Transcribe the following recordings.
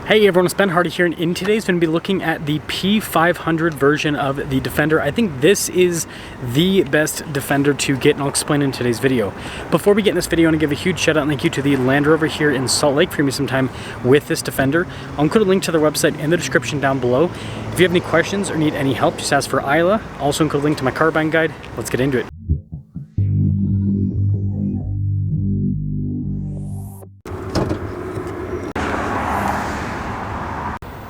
Hey everyone, it's Ben Hardy here, and in today's going to be looking at the P500 version of the Defender. I think this is the best Defender to get, and I'll explain in today's video. Before we get in this video, I want to give a huge shout out and thank you to the Land Rover here in Salt Lake for giving me some time with this Defender. I'll include a link to their website in the description down below. If you have any questions or need any help, just ask for Isla. I'll also include a link to my car buying guide. Let's get into it.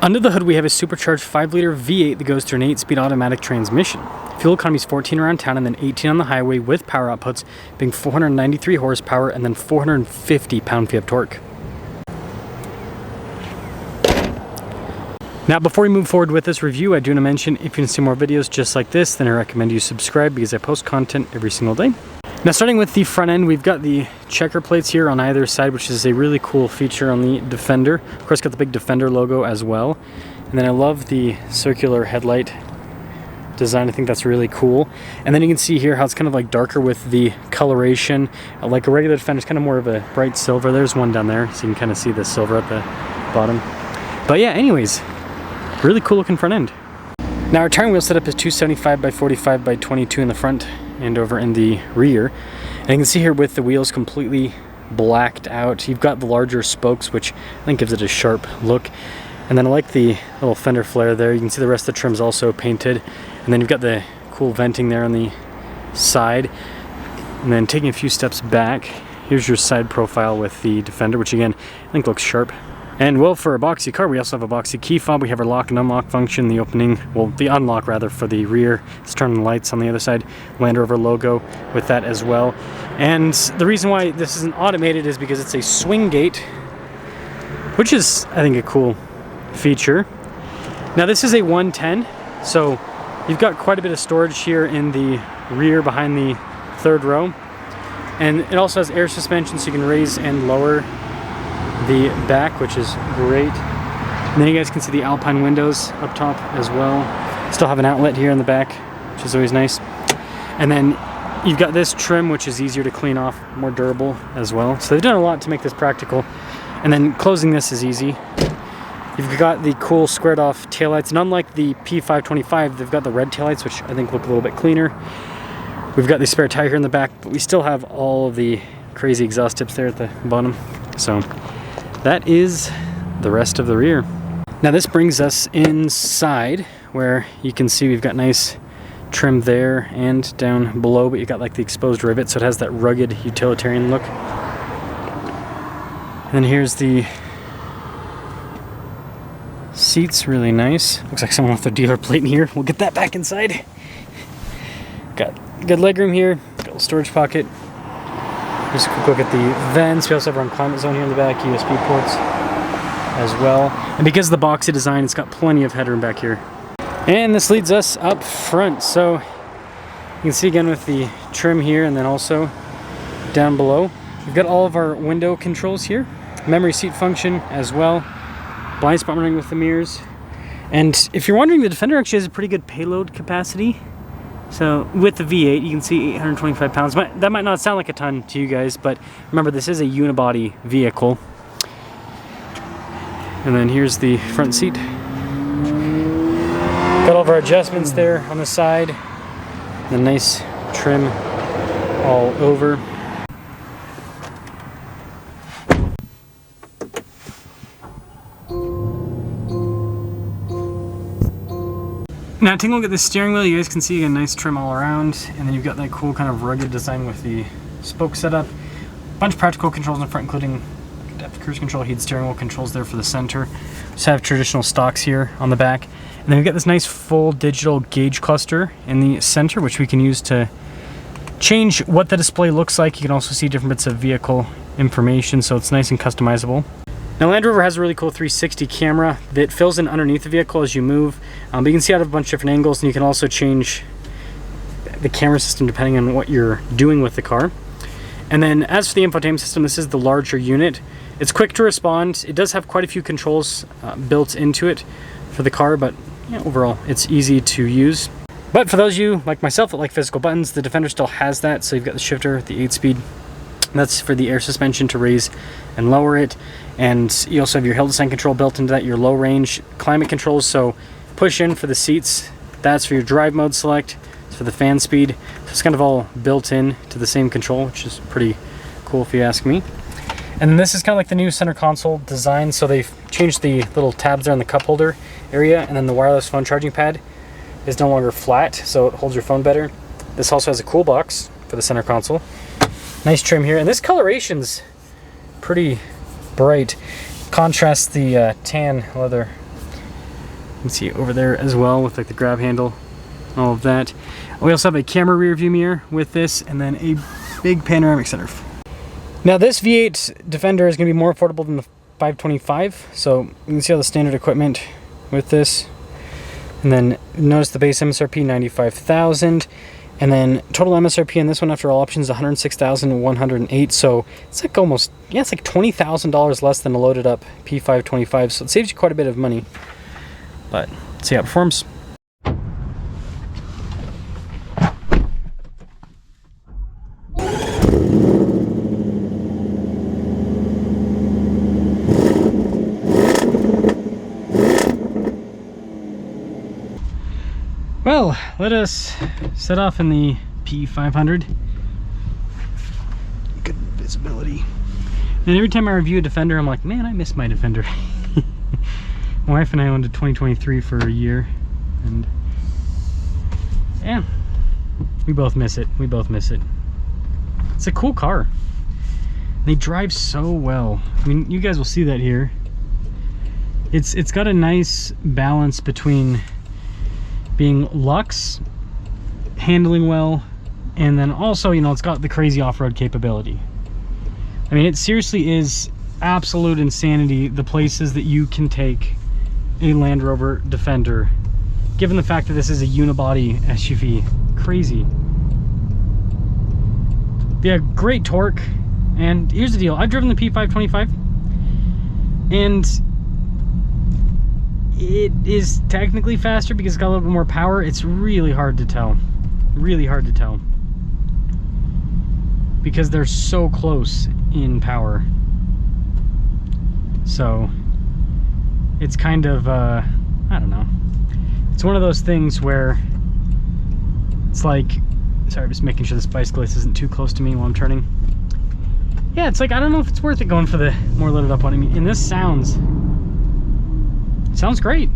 Under the hood, we have a supercharged 5-liter V8 that goes through an 8-speed automatic transmission. Fuel economy is 14 around town and then 18 on the highway, with power outputs being 493 horsepower and then 450 pound-feet of torque. Now, before we move forward with this review, I do want to mention, if you want to see more videos just like this, then I recommend you subscribe because I post content every single day. Now, starting with the front end, we've got the checker plates here on either side, which is a really cool feature on the Defender. Of course, got the big Defender logo as well. And then I love the circular headlight design. I think that's really cool. And then you can see here how it's kind of like darker with the coloration. Like a regular Defender, it's kind of more of a bright silver. There's one down there, so you can kind of see the silver at the bottom. But yeah, anyways, really cool looking front end. Now, our tire wheel setup is 275 by 45 by 22 in the front and over in the rear. And you can see here with the wheels completely blacked out, you've got the larger spokes, which I think gives it a sharp look. And then I like the little fender flare there. You can see the rest of the trim's also painted. And then you've got the cool venting there on the side. And then taking a few steps back, here's your side profile with the Defender, which again, I think looks sharp. And well, for a boxy car, we also have a boxy key fob. We have our lock and unlock function, the opening, well, the unlock rather for the rear. Let's turn the lights on the other side. Land Rover logo with that as well. And the reason why this isn't automated is because it's a swing gate, which is, I think, a cool feature. Now, this is a 110, so you've got quite a bit of storage here in the rear behind the third row. And it also has air suspension, so you can raise and lower the back, which is great. And then you guys can see the Alpine windows up top as well. Still have an outlet here in the back, which is always nice. And then you've got this trim, which is easier to clean off, more durable as well. So they've done a lot to make this practical. And then closing this is easy. You've got the cool squared off taillights, and unlike the P525, they've got the red taillights, which I think look a little bit cleaner. We've got the spare tire here in the back, but we still have all of the crazy exhaust tips there at the bottom. So that is the rest of the rear. Now, this brings us inside, where you can see we've got nice trim there and down below, but you've got like the exposed rivet, so it has that rugged utilitarian look. And then here's the seats, really nice. Looks like someone left their dealer plate in here. We'll get that back inside. Got good legroom here, got a little storage pocket. Just a quick look at the vents. We also have our own climate zone here in the back, USB ports as well. And because of the boxy design, it's got plenty of headroom back here. And this leads us up front. So you can see again with the trim here, and then also down below, we've got all of our window controls here. Memory seat function as well. Blind spot monitoring with the mirrors. And if you're wondering, the Defender actually has a pretty good payload capacity. So with the V8, you can see 825 pounds. That might not sound like a ton to you guys, but remember, this is a unibody vehicle. And then here's the front seat. Got all of our adjustments there on the side. The nice trim all over. Now, taking a look at the steering wheel, you guys can see a nice trim all around, and then you've got that cool kind of rugged design with the spoke setup. A bunch of practical controls in the front, including adaptive cruise control, heated steering wheel controls there for the center. Just have traditional stocks here on the back. And then we've got this nice full digital gauge cluster in the center, which we can use to change what the display looks like. You can also see different bits of vehicle information, so it's nice and customizable. Now, Land Rover has a really cool 360 camera that fills in underneath the vehicle as you move. But you can see out of a bunch of different angles, and you can also change the camera system depending on what you're doing with the car. And then as for the infotainment system, this is the larger unit. It's quick to respond. It does have quite a few controls built into it for the car, but yeah, overall, it's easy to use. But for those of you like myself that like physical buttons, the Defender still has that. So you've got the shifter, the 8-speed That's for the air suspension to raise and lower it. And you also have your hill descent control built into that, your low range climate controls. So push in for the seats. That's for your drive mode select. It's for the fan speed. So it's kind of all built in to the same control, which is pretty cool if you ask me. And then this is kind of like the new center console design. So they've changed the little tabs there in the cup holder area, and then the wireless phone charging pad is no longer flat, so it holds your phone better. This also has a cool box for the center console. Nice trim here, and this coloration's pretty bright. Contrasts the tan leather. You can see it over there as well with like the grab handle, all of that. We also have a camera rear view mirror with this, and then a big panoramic sunroof. Now this V8 Defender is going to be more affordable than the 525, so you can see all the standard equipment with this. And then notice the base MSRP $95,000, and then total MSRP on this one after all options $106,108. So it's like almost, yeah, it's like $20,000 less than a loaded up P525. So it saves you quite a bit of money. But let's see how it performs. Well, let us set off in the P500. Good visibility. And every time I review a Defender, I'm like, man, I miss my Defender. My wife and I owned a 2023 for a year, and yeah, we both miss it. We both miss it. It's a cool car. They drive so well. I mean, you guys will see that here. It's got a nice balance between being luxe, handling well, and then also, you know, it's got the crazy off-road capability. I mean, it seriously is absolute insanity the places that you can take a Land Rover Defender, given the fact that this is a unibody SUV. Crazy. Yeah, great torque. And here's the deal, I've driven the P525, and it is technically faster because it's got a little bit more power. It's really hard to tell. Really hard to tell. Because they're so close in power. So it's kind of, I don't know. It's one of those things where it's like, sorry, I'm just making sure this bicyclist isn't too close to me while I'm turning. Yeah, it's like, I don't know if it's worth it going for the more loaded up one. I mean, and this sounds great.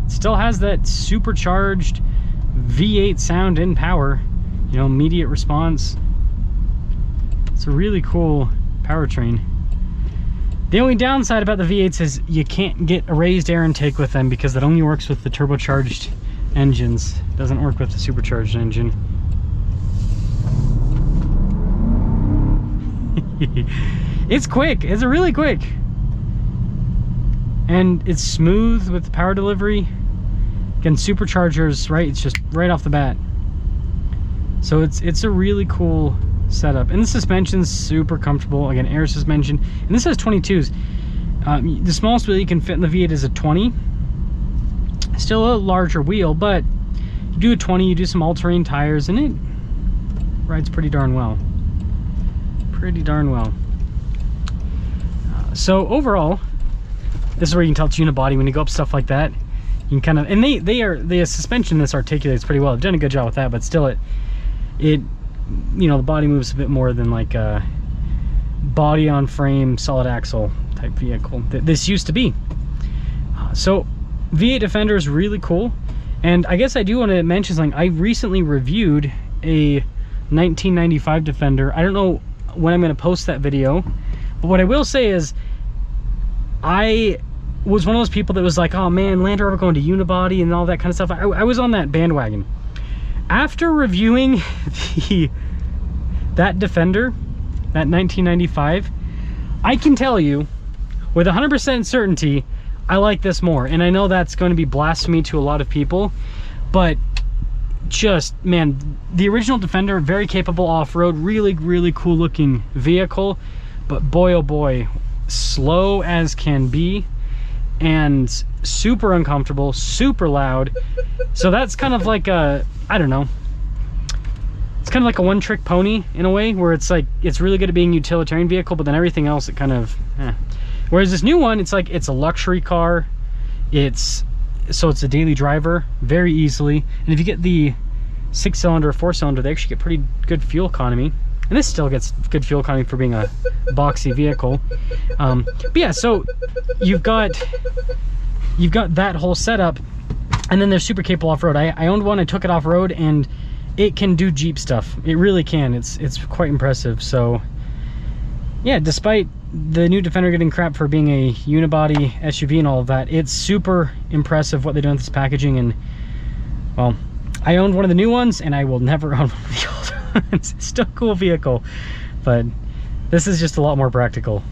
It still has that supercharged V8 sound and power, you know, immediate response. It's a really cool powertrain. The only downside about the V8s is you can't get a raised air intake with them because that only works with the turbocharged engines. It doesn't work with the supercharged engine. It's quick. It's really quick. And it's smooth with the power delivery. Again, superchargers, right? It's just right off the bat. So it's a really cool setup. And the suspension's super comfortable. Again, air suspension. And this has 22s. The smallest wheel you can fit in the V8 is a 20. Still a larger wheel, but you do a 20, you do some all-terrain tires, and it rides pretty darn well. Pretty darn well. So overall, this is where you can tell it's unibody. When you go up stuff like that, you can kind of, and the suspension this articulates pretty well. They've done a good job with that, but still it you know, the body moves a bit more than like a body on frame solid axle type vehicle that this used to be. So V8 Defender is really cool. And I guess I do want to mention something. I recently reviewed a 1995 Defender. I don't know when I'm going to post that video, but what I will say is I was one of those people that was like, oh man, Land Rover going to unibody and all that kind of stuff. I was on that bandwagon. After reviewing that Defender, that 1995, I can tell you with 100% certainty, I like this more. And I know that's going to be blasphemy to a lot of people, but just, man, the original Defender, very capable off-road, really cool looking vehicle, but boy oh boy, slow as can be and super uncomfortable, super loud. So that's kind of like a, I don't know, it's kind of like a one-trick pony in a way, where it's like it's really good at being a utilitarian vehicle, but then everything else it kind of Whereas this new one, it's like it's a luxury car. It's a daily driver very easily, and if you get the 6-cylinder or 4-cylinder, they actually get pretty good fuel economy, and this still gets good fuel economy for being a boxy vehicle. But yeah, so you've got that whole setup, and then they're super capable off-road. I owned one, I took it off-road, and it can do Jeep stuff. It really can. It's quite impressive. So yeah, despite the new Defender getting crap for being a unibody SUV and all of that, it's super impressive what they do with this packaging. And well, I owned one of the new ones, and I will never own one of the old ones. It's still a cool vehicle, but this is just a lot more practical.